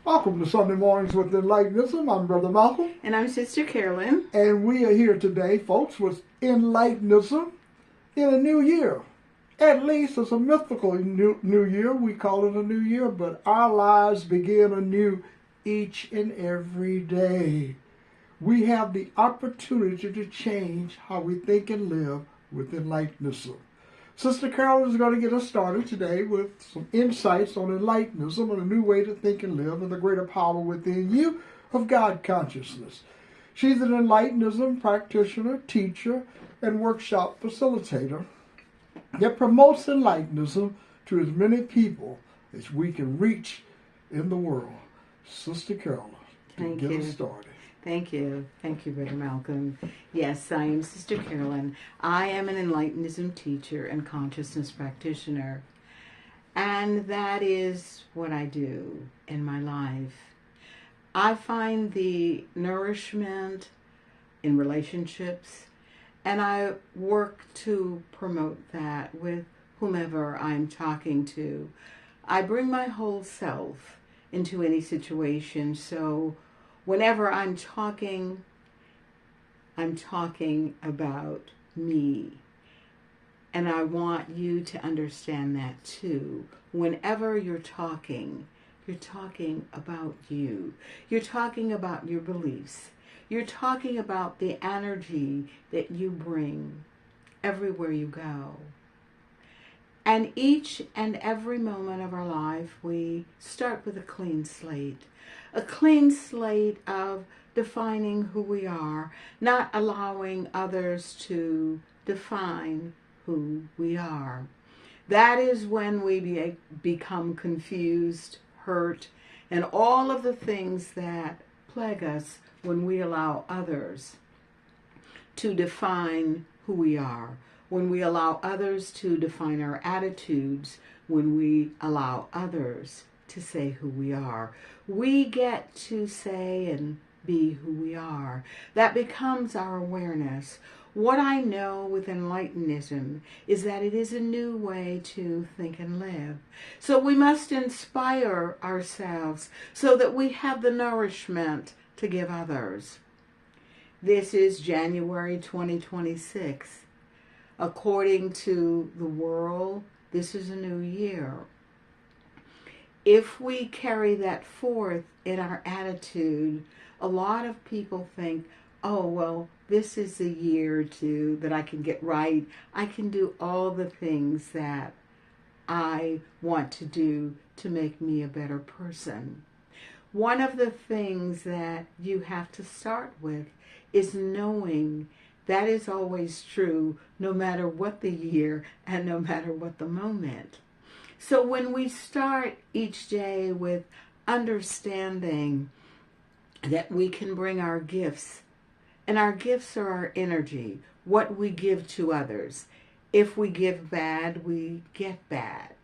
Welcome to Sunday Mornings with Enlightenism. I'm Brother Malcolm. And I'm Sister Carolyn. And we are here today, folks, with Enlightenism in a new year. At least it's a mythical new year. We call it a new year, but our lives begin anew each and every day. We have the opportunity to change how we think and live with Enlightenism. Sister Carolyn is going to get us started today with some insights on Enlightenism and a new way to think and live and the greater power within you of God consciousness. She's an Enlightenism practitioner, teacher, and workshop facilitator that promotes Enlightenism to as many people as we can reach in the world. Sister Carolyn, get us started. Thank you. Thank you, Brother Malcolm. Yes, I am Sister Carolyn. I am an Enlightenism teacher and consciousness practitioner. And that is what I do in my life. I find the nourishment in relationships, and I work to promote that with whomever I'm talking to. I bring my whole self into any situation, so whenever I'm talking about me. And I want you to understand that too. Whenever you're talking about you. You're talking about your beliefs. You're talking about the energy that you bring everywhere you go. And each and every moment of our life, we start with a clean slate. A clean slate of defining who we are, not allowing others to define who we are. That is when we become confused, hurt, and all of the things that plague us when we allow others to define who we are, when we allow others to define our attitudes, when we allow others to say who we are. We get to say and be who we are. That becomes our awareness. What I know with Enlightenism is that it is a new way to think and live. So we must inspire ourselves so that we have the nourishment to give others. This is January 2026. According to the world, this is a new year. If we carry that forth in our attitude, a lot of people think, oh, well, this is a year that I can get right. I can do all the things that I want to do to make me a better person. One of the things that you have to start with is knowing that is always true, no matter what the year and no matter what the moment. So when we start each day with understanding that we can bring our gifts, and our gifts are our energy, what we give to others. If we give bad, we get bad.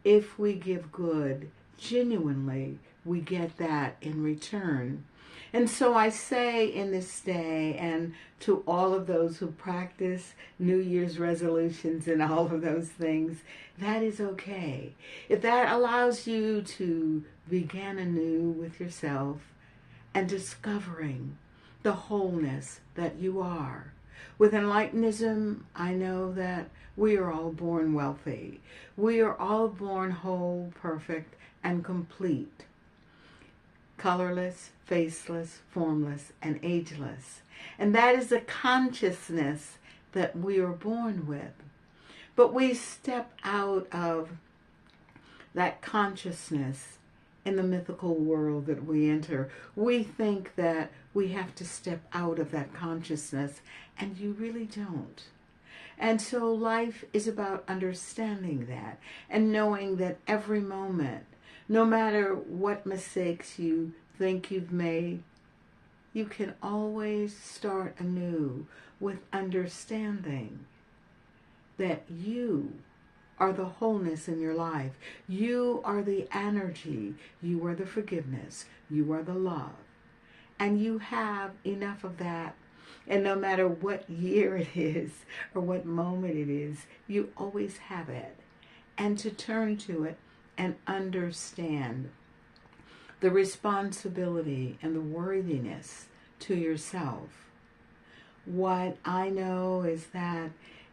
If we give good, genuinely, we get that in return. And so I say in this day, and to all of those who practice New Year's resolutions and all of those things, that is okay. If that allows you to begin anew with yourself and discovering the wholeness that you are. With Enlightenism, I know that we are all born wealthy. We are all born whole, perfect, and complete. Colorless, faceless, formless, and ageless. And that is a consciousness that we are born with. But we step out of that consciousness in the mythical world that we enter. We think that we have to step out of that consciousness, and you really don't. And so life is about understanding that and knowing that every moment, no matter what mistakes you think you've made, you can always start anew with understanding that you are the wholeness in your life. You are the energy. You are the forgiveness. You are the love. And you have enough of that. And no matter what year it is or what moment it is, you always have it. And to turn to it and understand the responsibility and the worthiness to yourself. What I know is that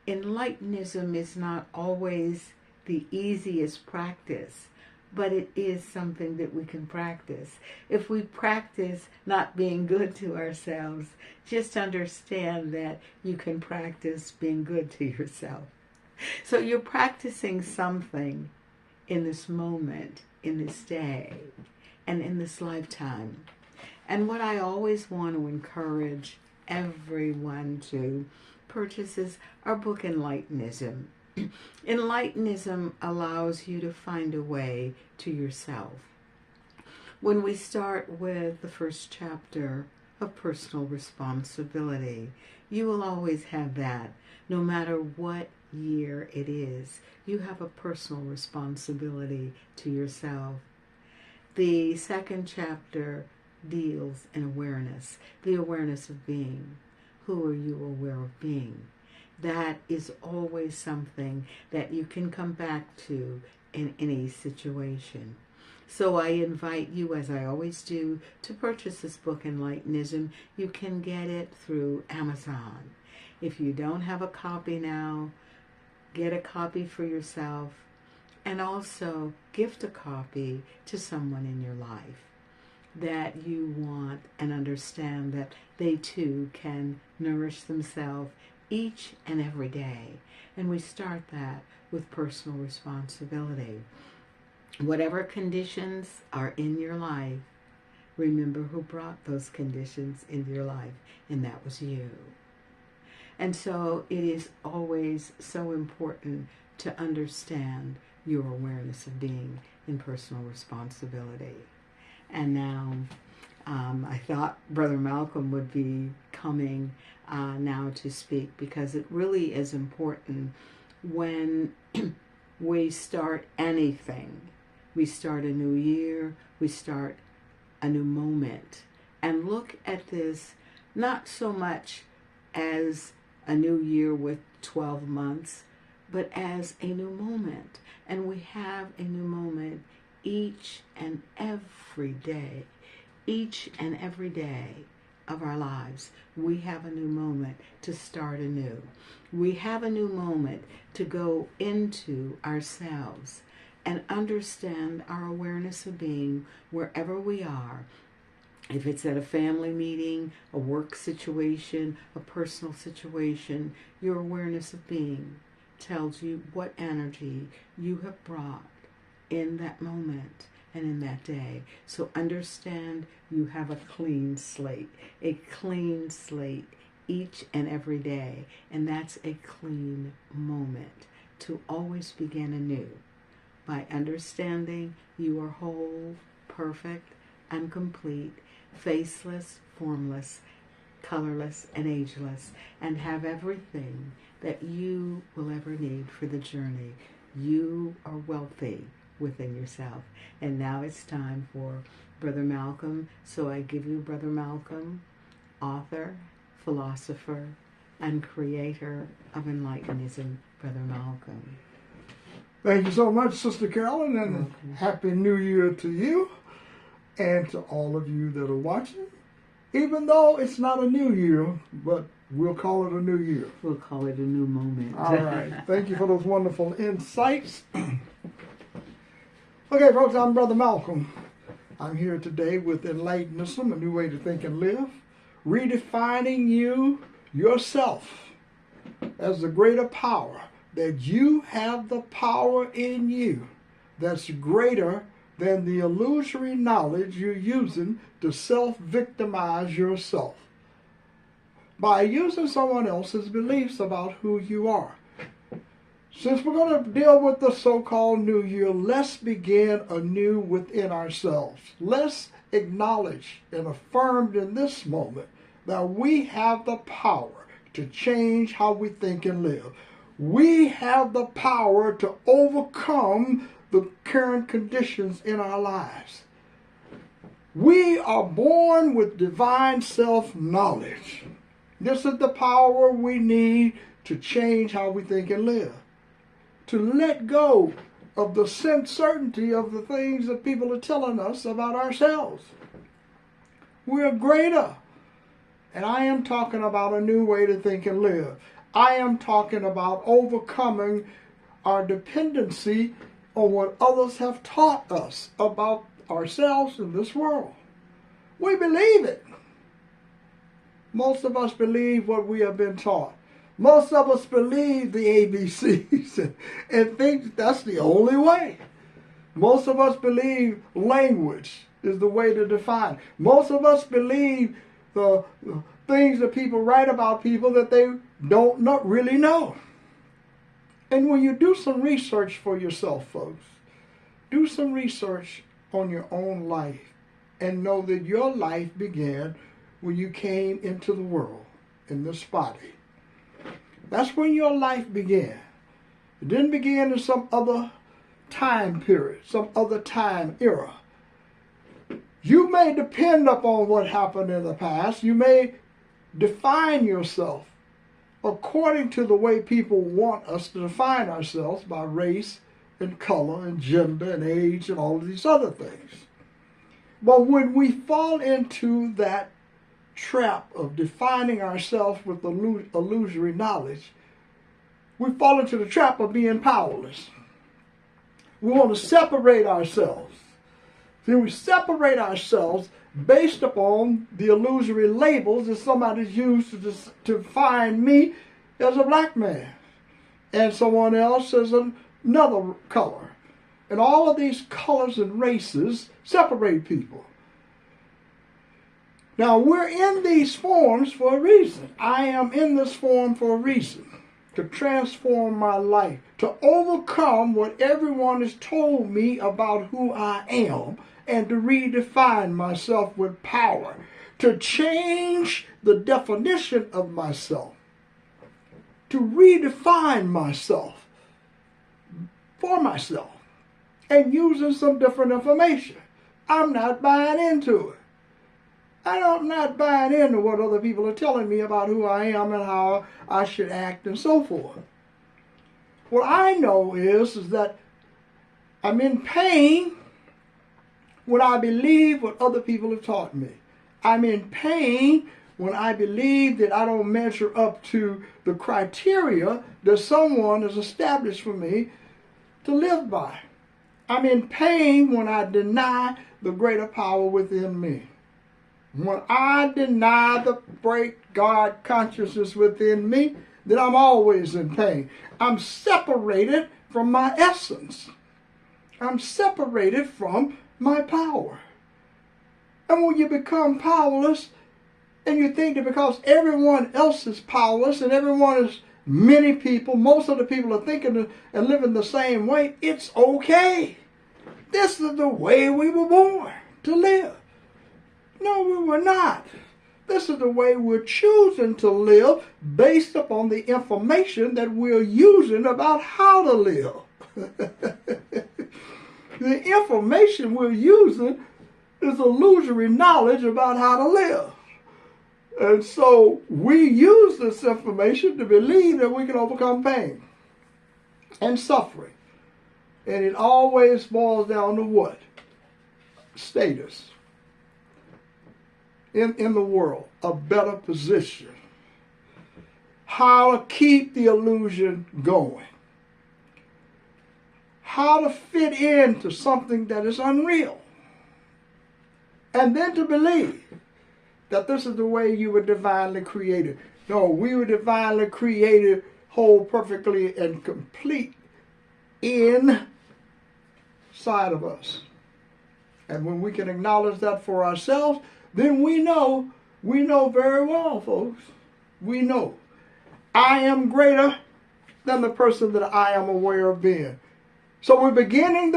Enlightenism is not always the easiest practice, but it is something that we can practice. If we practice not being good to ourselves, just understand that you can practice being good to yourself. So you're practicing something in this moment, in this day, and in this lifetime. And what I always want to encourage everyone to purchase is our book, Enlightenism. Enlightenism allows you to find a way to yourself. When we start with the first chapter of personal responsibility, you will always have that, no matter what year it is. You have a personal responsibility to yourself. The second chapter deals in awareness, the awareness of being. Who are you aware of being? That is always something that you can come back to in any situation. So I invite you, as I always do, to purchase this book, Enlightenism. You can get it through Amazon. If you don't have a copy now, get a copy for yourself, and also gift a copy to someone in your life that you want and understand that they too can nourish themselves each and every day. And we start that with personal responsibility. Whatever conditions are in your life, remember who brought those conditions into your life, and that was you. And so it is always so important to understand your awareness of being in personal responsibility. And now, I thought Brother Malcolm would be coming now to speak, because it really is important when we start anything. We start a new year, we start a new moment, and look at this not so much as a new year with 12 months, but as a new moment. And we have a new moment each and every day. Each and every day of our lives, we have a new moment to start anew. We have a new moment to go into ourselves and understand our awareness of being wherever we are. If it's at a family meeting, a work situation, a personal situation, your awareness of being tells you what energy you have brought in that moment and in that day. So understand you have a clean slate each and every day. And that's a clean moment to always begin anew by understanding you are whole, perfect, and complete, faceless, formless, colorless, and ageless, and have everything that you will ever need for the journey. You are wealthy within yourself. And now it's time for Brother Malcolm. So I give you Brother Malcolm, author, philosopher, and creator of Enlightenism, Brother Malcolm. Thank you so much, Sister Carolyn, and Happy New Year to you and to all of you that are watching. Even though it's not a new year, but we'll call it a new year. We'll call it a new moment. All right. Thank you for those wonderful insights. Okay, folks, I'm Brother Malcolm. I'm here today with Enlightenism, a new way to think and live, redefining you, yourself, as the greater power, that you have the power in you that's greater than the illusory knowledge you're using to self-victimize yourself by using someone else's beliefs about who you are. Since we're going to deal with the so-called New Year, let's begin anew within ourselves. Let's acknowledge and affirm in this moment that we have the power to change how we think and live. We have the power to overcome the current conditions in our lives. We are born with divine self-knowledge. This is the power we need to change how we think and live. To let go of the certainty of the things that people are telling us about ourselves. We're greater. And I am talking about a new way to think and live. I am talking about overcoming our dependency on what others have taught us about ourselves in this world. We believe it. Most of us believe what we have been taught. Most of us believe the ABCs and think that's the only way. Most of us believe language is the way to define. Most of us believe the things that people write about people that they don't not really know. And when you do some research for yourself, folks, do some research on your own life and know that your life began when you came into the world in this body. That's when your life began. It didn't begin in some other time period, some other time era. You may depend upon what happened in the past. You may define yourself according to the way people want us to define ourselves by race and color and gender and age and all of these other things. But when we fall into that trap of defining ourselves with illusory knowledge, we fall into the trap of being powerless. We want to separate ourselves. Then we separate ourselves based upon the illusory labels that somebody's used to define me as a black man and someone else as another color. And all of these colors and races separate people. Now, we're in these forms for a reason. I am in this form for a reason. To transform my life. To overcome what everyone has told me about who I am. And to redefine myself with power. To change the definition of myself. To redefine myself. For myself. And using some different information. I'm not buying into it. I'm not buying into what other people are telling me about who I am and how I should act and so forth. What I know is that I'm in pain when I believe what other people have taught me. I'm in pain when I believe that I don't measure up to the criteria that someone has established for me to live by. I'm in pain when I deny the greater power within me. When I deny the great God consciousness within me, then I'm always in pain. I'm separated from my essence. I'm separated from my power. And when you become powerless, and you think that because everyone else is powerless, and everyone is many people, most of the people are thinking and living the same way, it's okay. This is the way we were born to live. No, we were not. This is the way we're choosing to live based upon the information that we're using about how to live. The information we're using is illusory knowledge about how to live. And so we use this information to believe that we can overcome pain and suffering. And it always boils down to what? Status. In the world, a better position. How to keep the illusion going. How to fit into something that is unreal. And then to believe that this is the way you were divinely created. No, we were divinely created whole, perfectly, and complete inside of us. And when we can acknowledge that for ourselves, then we know very well, folks. We know. I am greater than the person that I am aware of being. So we're beginning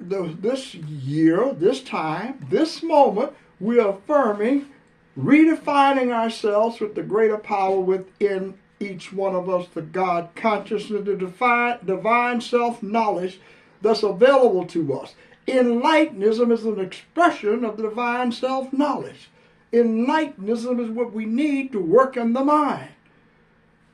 this year, this time, this moment, we're affirming, redefining ourselves with the greater power within each one of us, the God consciousness, the divine self-knowledge that's available to us. Enlightenism is an expression of the divine self-knowledge. Enlightenism is what we need to work in the mind.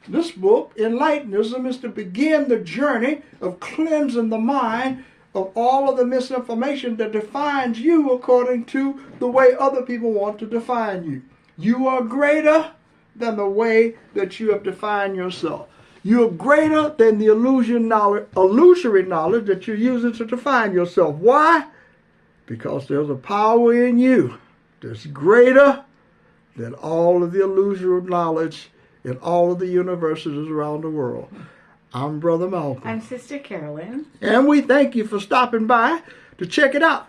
This book, Enlightenism, is to begin the journey of cleansing the mind of all of the misinformation that defines you according to the way other people want to define you. You are greater than the way that you have defined yourself. You're greater than the illusory knowledge that you're using to define yourself. Why? Because there's a power in you that's greater than all of the illusory knowledge in all of the universities around the world. I'm Brother Malcolm. I'm Sister Carolyn. And we thank you for stopping by to check it out.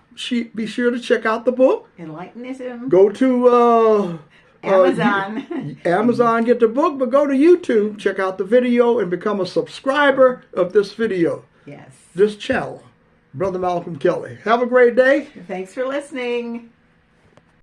Be sure to check out the book. Enlightenism. Go to Amazon. Amazon, get the book, but go to YouTube, check out the video, and become a subscriber of this video. Yes. This channel. Brother Malcolm Kelly. Have a great day. Thanks for listening.